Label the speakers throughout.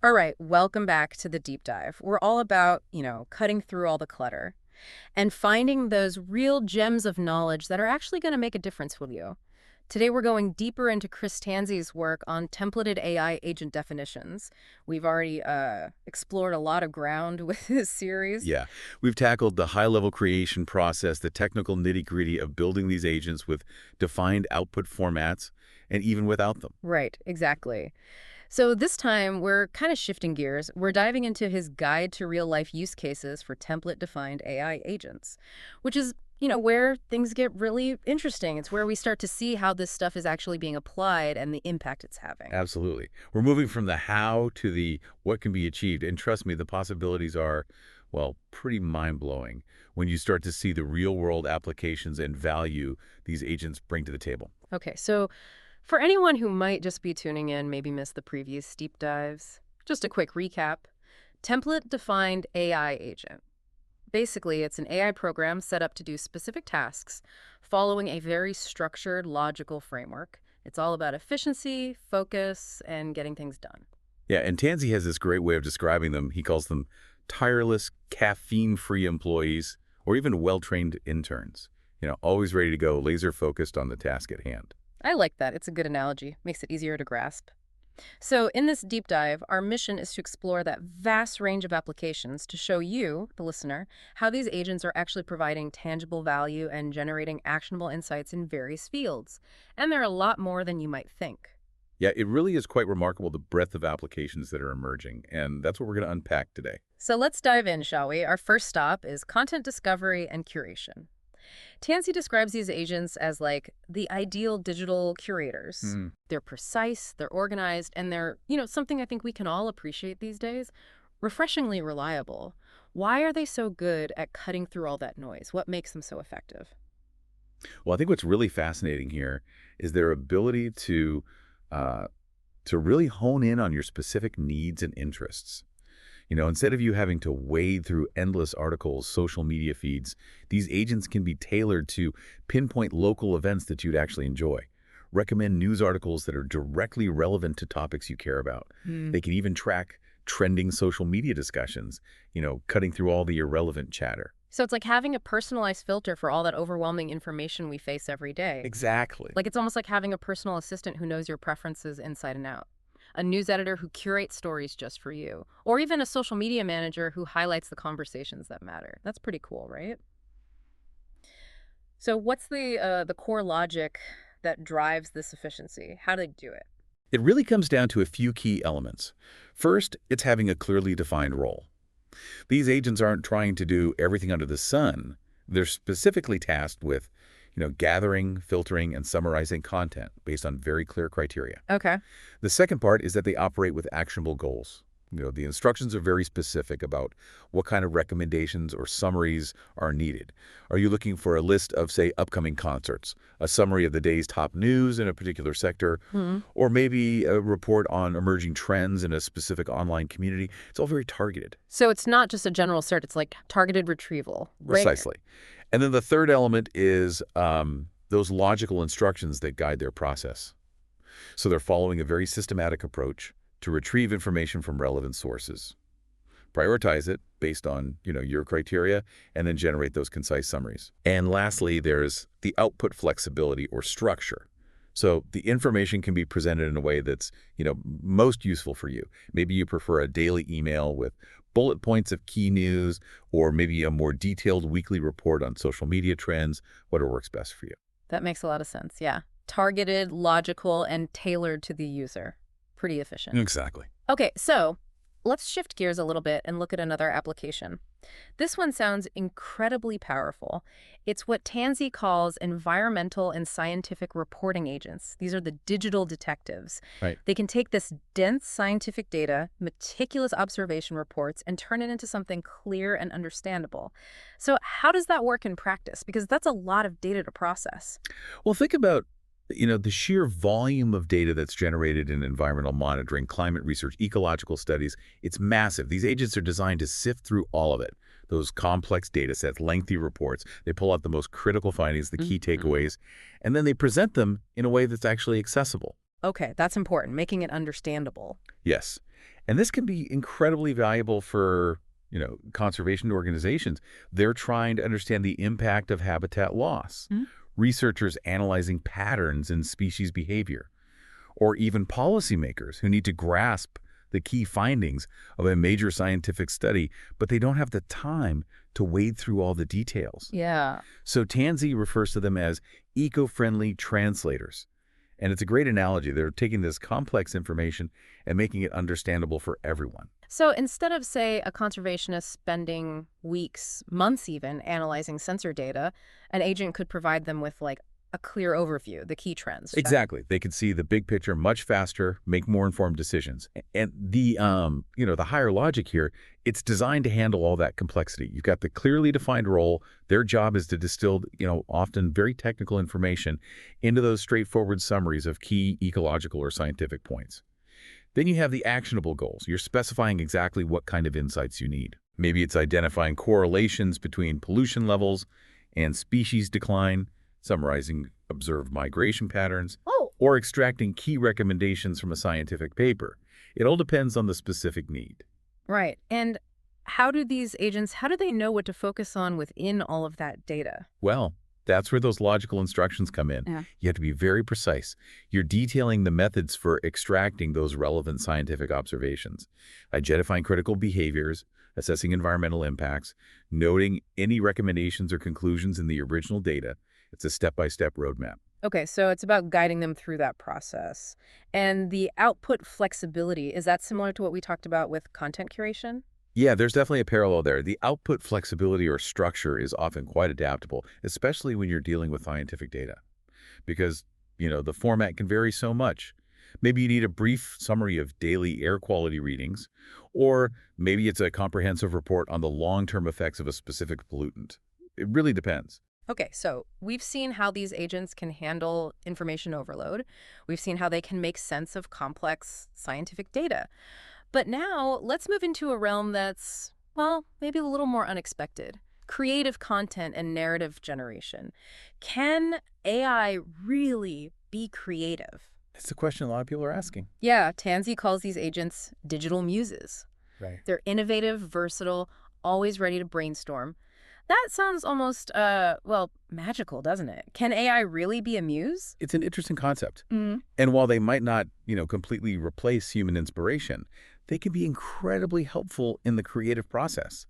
Speaker 1: All right, welcome back to the deep dive. We're all about, cutting through all the clutter and finding those real gems of knowledge that are actually going to make a difference for you. Today, we're going deeper into Chris Tansey's work on templated AI agent definitions. We've already explored a lot of ground with this series.
Speaker 2: Yeah, we've tackled the high-level creation process, the technical nitty-gritty of building these agents with defined output formats, and even without them.
Speaker 1: Right, exactly. So this time, we're kind of shifting gears. We're diving into his guide to real-life use cases for template-defined AI agents, which is, where things get really interesting. It's where we start to see how this stuff is actually being applied and the impact it's having.
Speaker 2: Absolutely. We're moving from the how to the what can be achieved, and trust me, the possibilities are, well, pretty mind-blowing when you start to see the real-world applications and value these agents bring to the table.
Speaker 1: Okay, so for anyone who might just be tuning in, maybe missed the previous deep dives, just a quick recap. Template-defined AI agent. Basically, it's an AI program set up to do specific tasks, following a very structured, logical framework. It's all about efficiency, focus, and getting things done.
Speaker 2: Yeah, and Tansey has this great way of describing them. He calls them tireless, caffeine-free employees, or even well-trained interns. Always ready to go, laser-focused on the task at hand.
Speaker 1: I like that. It's a good analogy. Makes it easier to grasp. So, in this deep dive, our mission is to explore that vast range of applications to show you, the listener, how these agents are actually providing tangible value and generating actionable insights in various fields. And there are a lot more than you might think.
Speaker 2: Yeah, it really is quite remarkable the breadth of applications that are emerging, and that's what we're going to unpack today.
Speaker 1: So, let's dive in, shall we? Our first stop is content discovery and curation. Tansey describes these agents as like the ideal digital curators.
Speaker 2: Hmm.
Speaker 1: They're precise, they're organized, and they're, something I think we can all appreciate these days, refreshingly reliable. Why are they so good at cutting through all that noise? What makes them so effective?
Speaker 2: Well, I think what's really fascinating here is their ability uh, to really hone in on your specific needs and interests. Instead of you having to wade through endless articles, social media feeds, these agents can be tailored to pinpoint local events that you'd actually enjoy. Recommend news articles that are directly relevant to topics you care about.
Speaker 1: Hmm.
Speaker 2: They can even track trending social media discussions, cutting through all the irrelevant chatter.
Speaker 1: So it's like having a personalized filter for all that overwhelming information we face every day.
Speaker 2: Exactly.
Speaker 1: Like it's almost like having a personal assistant who knows your preferences inside and out. A news editor who curates stories just for you, or even a social media manager who highlights the conversations that matter. That's pretty cool, right? So what's the core logic that drives this efficiency? How do they do it?
Speaker 2: It really comes down to a few key elements. First, it's having a clearly defined role. These agents aren't trying to do everything under the sun. They're specifically tasked with, gathering, filtering, and summarizing content based on very clear criteria.
Speaker 1: Okay.
Speaker 2: The second part is that they operate with actionable goals. The instructions are very specific about what kind of recommendations or summaries are needed. Are you looking for a list of, say, upcoming concerts, a summary of the day's top news in a particular sector,
Speaker 1: Hmm.
Speaker 2: or maybe a report on emerging trends in a specific online community? It's all very targeted.
Speaker 1: So it's not just a general search, it's like targeted retrieval, right?
Speaker 2: Precisely. And then the third element is those logical instructions that guide their process. So they're following a very systematic approach to retrieve information from relevant sources, prioritize it based on, your criteria, and then generate those concise summaries. And lastly, there's the output flexibility or structure. So the information can be presented in a way that's, most useful for you. Maybe you prefer a daily email with bullet points of key news, or maybe a more detailed weekly report on social media trends, whatever works best for you.
Speaker 1: That makes a lot of sense, yeah. Targeted, logical, and tailored to the user. Pretty efficient.
Speaker 2: Exactly.
Speaker 1: Okay, so let's shift gears a little bit and look at another application. This one sounds incredibly powerful. It's what Tansey calls environmental and scientific reporting agents. These are the digital detectives.
Speaker 2: Right.
Speaker 1: They can take this dense scientific data, meticulous observation reports, and turn it into something clear and understandable. So how does that work in practice? Because that's a lot of data to process.
Speaker 2: Well, think about the sheer volume of data that's generated in environmental monitoring, climate research, ecological studies. It's massive. These agents are designed to sift through all of it. Those complex data sets, lengthy reports. They pull out the most critical findings, the key takeaways, and then they present them in a way that's actually accessible.
Speaker 1: Okay, that's important, making it understandable.
Speaker 2: Yes. And this can be incredibly valuable for, conservation organizations. They're trying to understand the impact of habitat loss.
Speaker 1: Hmm?
Speaker 2: Researchers analyzing patterns in species behavior, or even policymakers who need to grasp the key findings of a major scientific study, but they don't have the time to wade through all the details.
Speaker 1: Yeah.
Speaker 2: So Tansey refers to them as eco-friendly translators. And it's a great analogy. They're taking this complex information and making it understandable for everyone.
Speaker 1: So instead of, say, a conservationist spending weeks, months even, analyzing sensor data, an agent could provide them with, like, a clear overview, the key trends.
Speaker 2: Exactly. They can see the big picture much faster, make more informed decisions. And the higher logic here, it's designed to handle all that complexity. You've got the clearly defined role. Their job is to distill, often very technical information into those straightforward summaries of key ecological or scientific points. Then you have the actionable goals. You're specifying exactly what kind of insights you need. Maybe it's identifying correlations between pollution levels and species decline, summarizing observed migration patterns, or extracting key recommendations from a scientific paper. It all depends on the specific need.
Speaker 1: Right. And how do they know what to focus on within all of that data?
Speaker 2: Well, that's where those logical instructions come in.
Speaker 1: Yeah.
Speaker 2: You have to be very precise. You're detailing the methods for extracting those relevant scientific observations, identifying critical behaviors, assessing environmental impacts, noting any recommendations or conclusions in the original data. It's a step-by-step roadmap.
Speaker 1: Okay, so it's about guiding them through that process. And the output flexibility, is that similar to what we talked about with content curation?
Speaker 2: Yeah, there's definitely a parallel there. The output flexibility or structure is often quite adaptable, especially when you're dealing with scientific data, because, the format can vary so much. Maybe you need a brief summary of daily air quality readings, or maybe it's a comprehensive report on the long-term effects of a specific pollutant. It really depends.
Speaker 1: Okay, so we've seen how these agents can handle information overload. We've seen how they can make sense of complex scientific data. But now let's move into a realm that's, well, maybe a little more unexpected. Creative content and narrative generation. Can AI really be creative?
Speaker 2: It's a question a lot of people are asking.
Speaker 1: Yeah, Tansey calls these agents digital muses.
Speaker 2: Right.
Speaker 1: They're innovative, versatile, always ready to brainstorm. That sounds almost, magical, doesn't it? Can AI really be a muse?
Speaker 2: It's an interesting concept.
Speaker 1: Mm.
Speaker 2: And while they might not, completely replace human inspiration, they can be incredibly helpful in the creative process.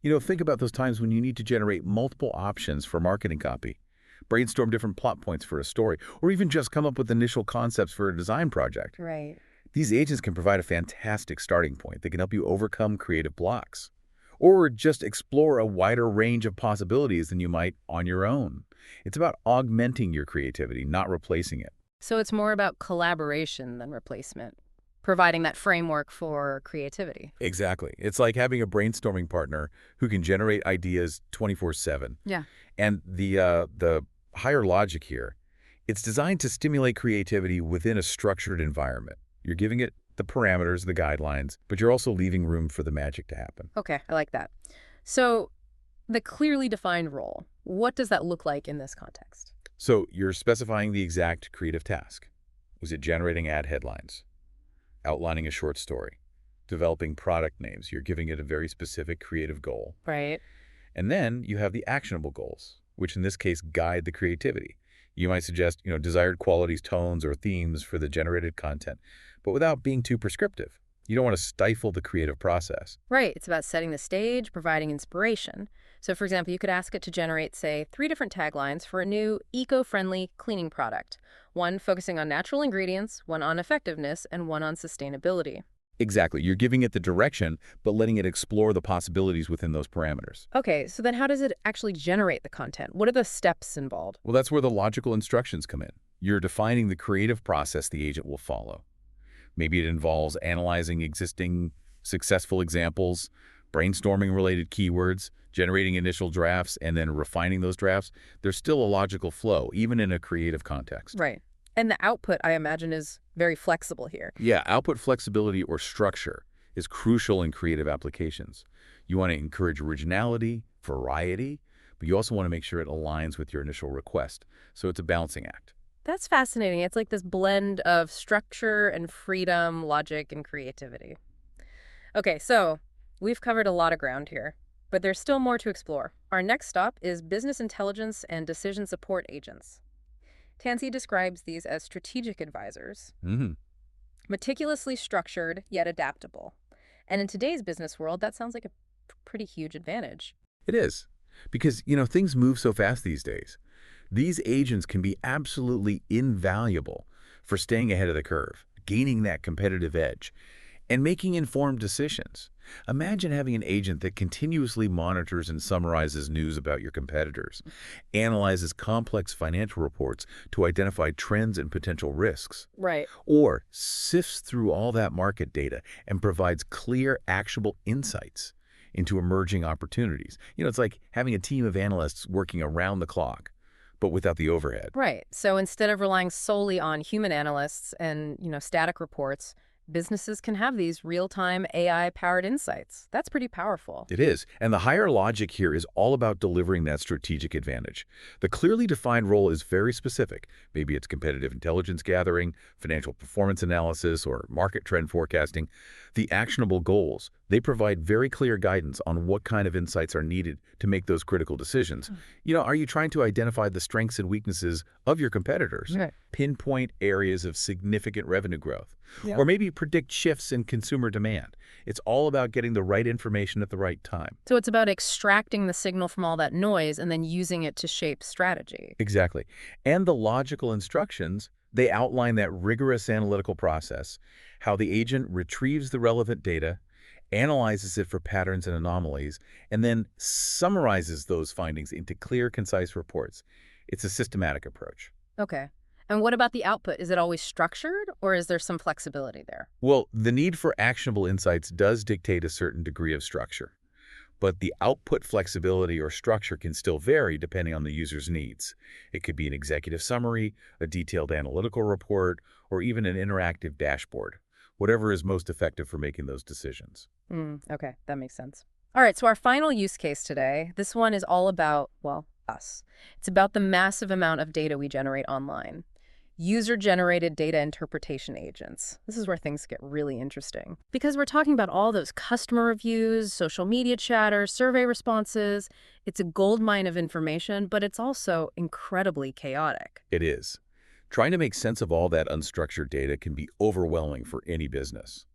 Speaker 2: Think about those times when you need to generate multiple options for marketing copy, brainstorm different plot points for a story, or even just come up with initial concepts for a design project.
Speaker 1: Right.
Speaker 2: These agents can provide a fantastic starting point. They can help you overcome creative blocks, or just explore a wider range of possibilities than you might on your own. It's about augmenting your creativity, not replacing it.
Speaker 1: So it's more about collaboration than replacement, providing that framework for creativity.
Speaker 2: Exactly. It's like having a brainstorming partner who can generate ideas 24/7.
Speaker 1: Yeah.
Speaker 2: And the higher logic here, it's designed to stimulate creativity within a structured environment. You're giving it the parameters, the guidelines, but you're also leaving room for the magic to happen.
Speaker 1: Okay, I like that. So the clearly defined role, what does that look like in this context?
Speaker 2: So you're specifying the exact creative task. Was it generating ad headlines, outlining a short story, developing product names? You're giving it a very specific creative goal.
Speaker 1: Right.
Speaker 2: And then you have the actionable goals, which in this case guide the creativity. You might suggest, desired qualities, tones, or themes for the generated content, but without being too prescriptive. You don't want to stifle the creative process.
Speaker 1: Right. It's about setting the stage, providing inspiration. So, for example, you could ask it to generate, say, 3 different taglines for a new eco-friendly cleaning product. One focusing on natural ingredients, one on effectiveness, and one on sustainability.
Speaker 2: Exactly. You're giving it the direction, but letting it explore the possibilities within those parameters.
Speaker 1: Okay, so then how does it actually generate the content? What are the steps involved?
Speaker 2: Well, that's where the logical instructions come in. You're defining the creative process the agent will follow. Maybe it involves analyzing existing successful examples, brainstorming related keywords, generating initial drafts, and then refining those drafts. There's still a logical flow, even in a creative context.
Speaker 1: Right. And the output, I imagine, is very flexible here.
Speaker 2: Yeah, output flexibility or structure is crucial in creative applications. You want to encourage originality, variety, but you also want to make sure it aligns with your initial request. So it's a balancing act.
Speaker 1: That's fascinating. It's like this blend of structure and freedom, logic and creativity. Okay, so we've covered a lot of ground here, but there's still more to explore. Our next stop is business intelligence and decision support agents. Tansey describes these as strategic advisors,
Speaker 2: Hmm.
Speaker 1: meticulously structured yet adaptable. And in today's business world, that sounds like a pretty huge advantage.
Speaker 2: It is. Because, things move so fast these days. These agents can be absolutely invaluable for staying ahead of the curve, gaining that competitive edge, and making informed decisions. Imagine having an agent that continuously monitors and summarizes news about your competitors, analyzes complex financial reports to identify trends and potential risks,
Speaker 1: Right.
Speaker 2: or sifts through all that market data and provides clear, actionable insights into emerging opportunities. It's like having a team of analysts working around the clock, but without the overhead.
Speaker 1: Right. So instead of relying solely on human analysts and, static reports, businesses can have these real-time AI-powered insights. That's pretty powerful.
Speaker 2: It is. And the higher logic here is all about delivering that strategic advantage. The clearly defined role is very specific. Maybe it's competitive intelligence gathering, financial performance analysis, or market trend forecasting. The actionable goals, they provide very clear guidance on what kind of insights are needed to make those critical decisions. Are you trying to identify the strengths and weaknesses of your competitors?
Speaker 1: Right.
Speaker 2: Pinpoint areas of significant revenue growth?
Speaker 1: Yeah.
Speaker 2: Or maybe predict shifts in consumer demand? It's all about getting the right information at the right time.
Speaker 1: So it's about extracting the signal from all that noise and then using it to shape strategy.
Speaker 2: Exactly. And the logical instructions, they outline that rigorous analytical process, how the agent retrieves the relevant data, analyzes it for patterns and anomalies, and then summarizes those findings into clear, concise reports. It's a systematic approach.
Speaker 1: Okay. And what about the output? Is it always structured or is there some flexibility there?
Speaker 2: Well, the need for actionable insights does dictate a certain degree of structure, but the output flexibility or structure can still vary depending on the user's needs. It could be an executive summary, a detailed analytical report, or even an interactive dashboard, whatever is most effective for making those decisions.
Speaker 1: Okay, that makes sense. All right, so our final use case today, this one is all about, well, us. It's about the massive amount of data we generate online. User-generated data interpretation agents. This is where things get really interesting. Because we're talking about all those customer reviews, social media chatter, survey responses. It's a goldmine of information, but it's also incredibly chaotic.
Speaker 2: It is. Trying to make sense of all that unstructured data can be overwhelming for any business.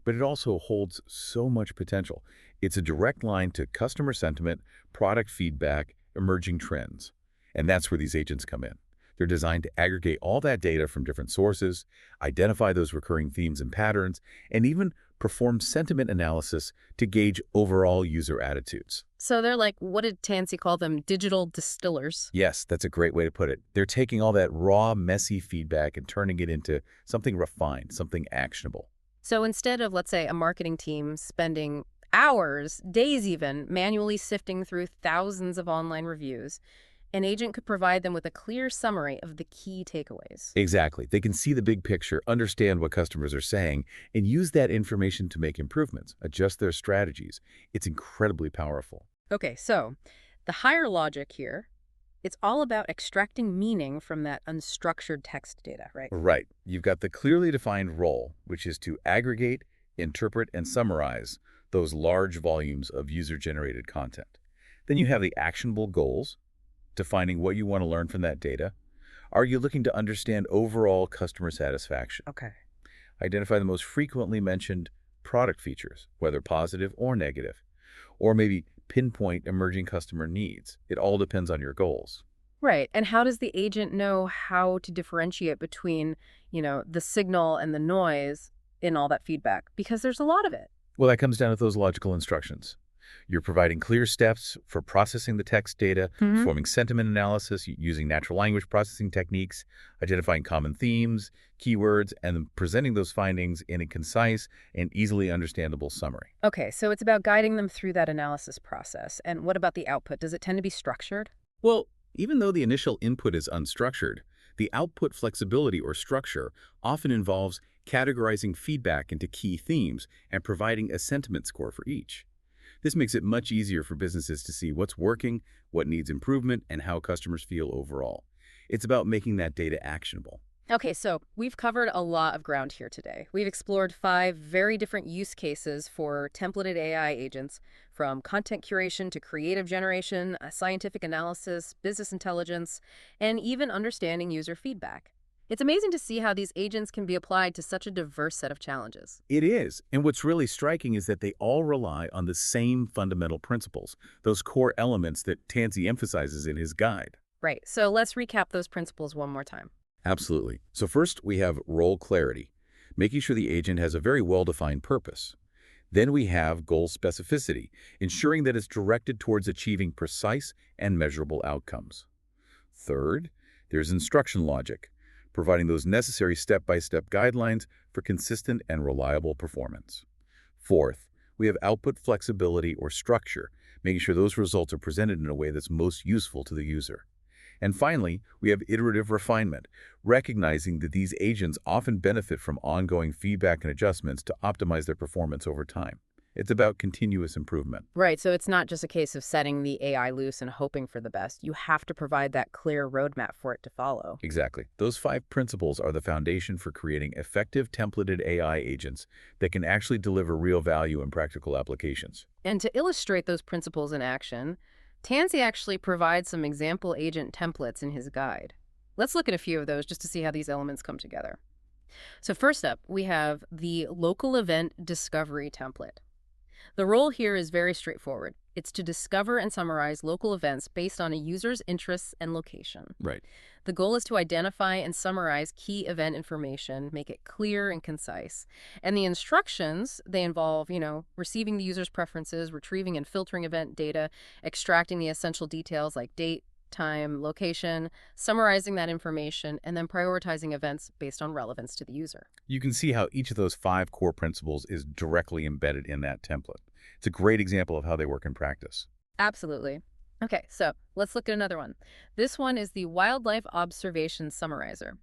Speaker 2: But it also holds so much potential. It's a direct line to customer sentiment, product feedback, emerging trends. And that's where these agents come in. They're designed to aggregate all that data from different sources, identify those recurring themes and patterns, and even perform sentiment analysis to gauge overall user attitudes.
Speaker 1: So they're like, what did Tansey call them? Digital distillers.
Speaker 2: Yes, that's a great way to put it. They're taking all that raw, messy feedback and turning it into something refined, something actionable.
Speaker 1: So instead of, let's say, a marketing team spending hours, days even, manually sifting through thousands of online reviews, an agent could provide them with a clear summary of the key takeaways.
Speaker 2: Exactly. They can see the big picture, understand what customers are saying, and use that information to make improvements, adjust their strategies. It's incredibly powerful.
Speaker 1: Okay, so the higher logic here, it's all about extracting meaning from that unstructured text data, right?
Speaker 2: Right. You've got the clearly defined role, which is to aggregate, interpret, and summarize those large volumes of user-generated content. Then you have the actionable goals, defining what you want to learn from that data. Are you looking to understand overall customer satisfaction?
Speaker 1: Okay.
Speaker 2: Identify the most frequently mentioned product features, whether positive or negative. Or maybe pinpoint emerging customer needs. It all depends on your goals.
Speaker 1: Right. And how does the agent know how to differentiate between, the signal and the noise in all that feedback? Because there's a lot of it.
Speaker 2: Well, that comes down to those logical instructions. You're providing clear steps for processing the text data, performing sentiment analysis using natural language processing techniques, identifying common themes, keywords, and then presenting those findings in a concise and easily understandable summary.
Speaker 1: Okay, so it's about guiding them through that analysis process. And what about the output? Does it tend to be structured?
Speaker 2: Well, even though the initial input is unstructured, the output flexibility or structure often involves categorizing feedback into key themes and providing a sentiment score for each. This makes it much easier for businesses to see what's working, what needs improvement, and how customers feel overall. It's about making that data actionable.
Speaker 1: Okay, so we've covered a lot of ground here today. We've explored 5 very different use cases for templated AI agents, from content curation to creative generation, scientific analysis, business intelligence, and even understanding user feedback. It's amazing to see how these agents can be applied to such a diverse set of challenges.
Speaker 2: It is. And what's really striking is that they all rely on the same fundamental principles, those core elements that Tansey emphasizes in his guide.
Speaker 1: Right, so let's recap those principles one more time.
Speaker 2: Absolutely. So first, we have role clarity, making sure the agent has a very well-defined purpose. Then we have goal specificity, ensuring that it's directed towards achieving precise and measurable outcomes. Third, there's instruction logic, providing those necessary step-by-step guidelines for consistent and reliable performance. Fourth, we have output flexibility or structure, making sure those results are presented in a way that's most useful to the user. And finally, we have iterative refinement, recognizing that these agents often benefit from ongoing feedback and adjustments to optimize their performance over time. It's about continuous improvement.
Speaker 1: Right, so it's not just a case of setting the AI loose and hoping for the best. You have to provide that clear roadmap for it to follow.
Speaker 2: Exactly. Those 5 principles are the foundation for creating effective templated AI agents that can actually deliver real value in practical applications.
Speaker 1: And to illustrate those principles in action, Tansey actually provides some example agent templates in his guide. Let's look at a few of those just to see how these elements come together. So first up, we have the local event discovery template. The role here is very straightforward. It's to discover and summarize local events based on a user's interests and location.
Speaker 2: Right.
Speaker 1: The goal is to identify and summarize key event information, make it clear and concise. And the instructions, they involve, receiving the user's preferences, retrieving and filtering event data, extracting the essential details like date, time, location, summarizing that information, and then prioritizing events based on relevance to the user.
Speaker 2: You can see how each of those 5 core principles is directly embedded in that template. It's a great example of how they work in practice.
Speaker 1: Absolutely. Okay, so let's look at another one. This one is the Wildlife Observation Summarizer.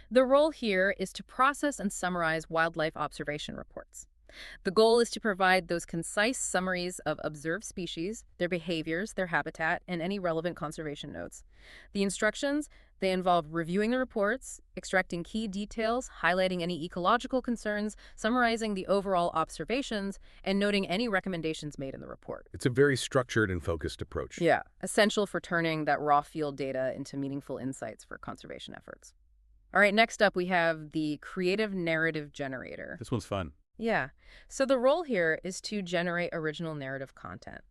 Speaker 1: The role here is to process and summarize wildlife observation reports. The goal is to provide those concise summaries of observed species, their behaviors, their habitat, and any relevant conservation notes. The instructions, they involve reviewing the reports, extracting key details, highlighting any ecological concerns, summarizing the overall observations, and noting any recommendations made in the report.
Speaker 2: It's a very structured and focused approach.
Speaker 1: Yeah, essential for turning that raw field data into meaningful insights for conservation efforts. All right, next up we have the creative narrative generator.
Speaker 2: This one's fun.
Speaker 1: Yeah. So the role here is to generate original narrative content.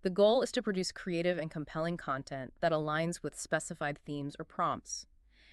Speaker 1: The goal is to produce creative and compelling content that aligns with specified themes or prompts.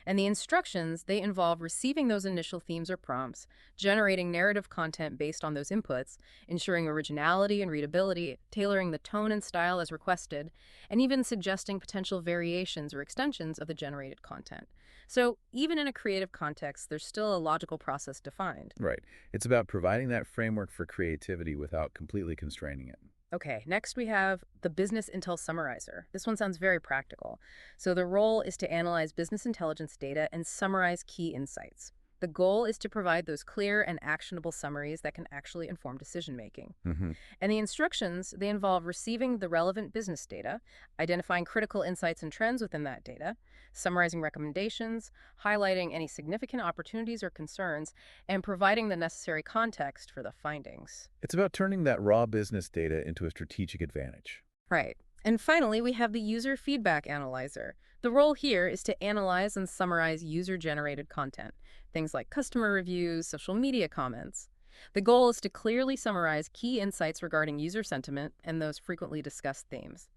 Speaker 1: And the instructions, they involve receiving those initial themes or prompts, generating narrative content based on those inputs, ensuring originality and readability, tailoring the tone and style as requested, and even suggesting potential variations or extensions of the generated content. So even in a creative context, there's still a logical process defined.
Speaker 2: Right. It's about providing that framework for creativity without completely constraining it.
Speaker 1: Okay, next we have the Business Intel Summarizer. This one sounds very practical. So the role is to analyze business intelligence data and summarize key insights. The goal is to provide those clear and actionable summaries that can actually inform decision-making.
Speaker 2: Hmm.
Speaker 1: And the instructions, they involve receiving the relevant business data, identifying critical insights and trends within that data, summarizing recommendations, highlighting any significant opportunities or concerns, and providing the necessary context for the findings.
Speaker 2: It's about turning that raw business data into a strategic advantage.
Speaker 1: Right. And finally, we have the User Feedback Analyzer. The role here is to analyze and summarize user-generated content, things like customer reviews, social media comments. The goal is to clearly summarize key insights regarding user sentiment and those frequently discussed themes.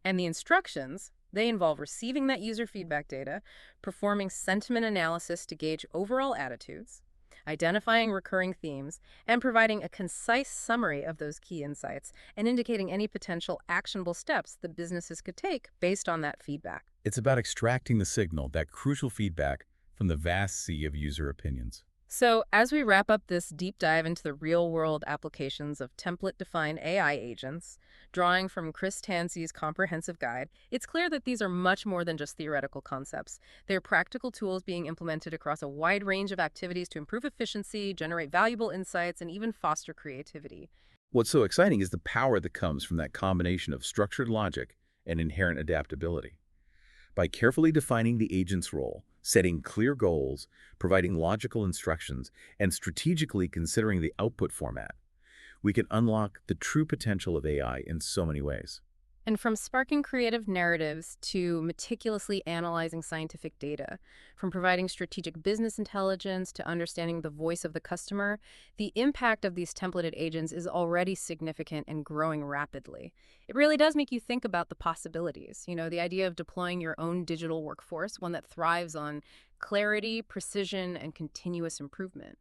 Speaker 1: And the instructions, they involve receiving that user feedback data, performing sentiment analysis to gauge overall attitudes, identifying recurring themes, and providing a concise summary of those key insights and indicating any potential actionable steps that businesses could take based on that feedback.
Speaker 2: It's about extracting the signal, that crucial feedback, from the vast sea of user opinions.
Speaker 1: So, as we wrap up this deep dive into the real-world applications of template-defined AI agents, drawing from Chris Tansey's comprehensive guide, it's clear that these are much more than just theoretical concepts. They're practical tools being implemented across a wide range of activities to improve efficiency, generate valuable insights, and even foster creativity.
Speaker 2: What's so exciting is the power that comes from that combination of structured logic and inherent adaptability. By carefully defining the agent's role, Setting clear goals, providing logical instructions, and strategically considering the output format, we can unlock the true potential of AI in so many ways.
Speaker 1: And from sparking creative narratives to meticulously analyzing scientific data, from providing strategic business intelligence to understanding the voice of the customer, the impact of these templated agents is already significant and growing rapidly. It really does make you think about the possibilities. The idea of deploying your own digital workforce, one that thrives on clarity, precision, and continuous improvement.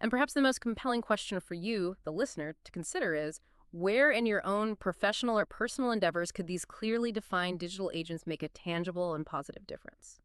Speaker 1: And perhaps the most compelling question for you, the listener, to consider is, where in your own professional or personal endeavors could these clearly defined digital agents make a tangible and positive difference?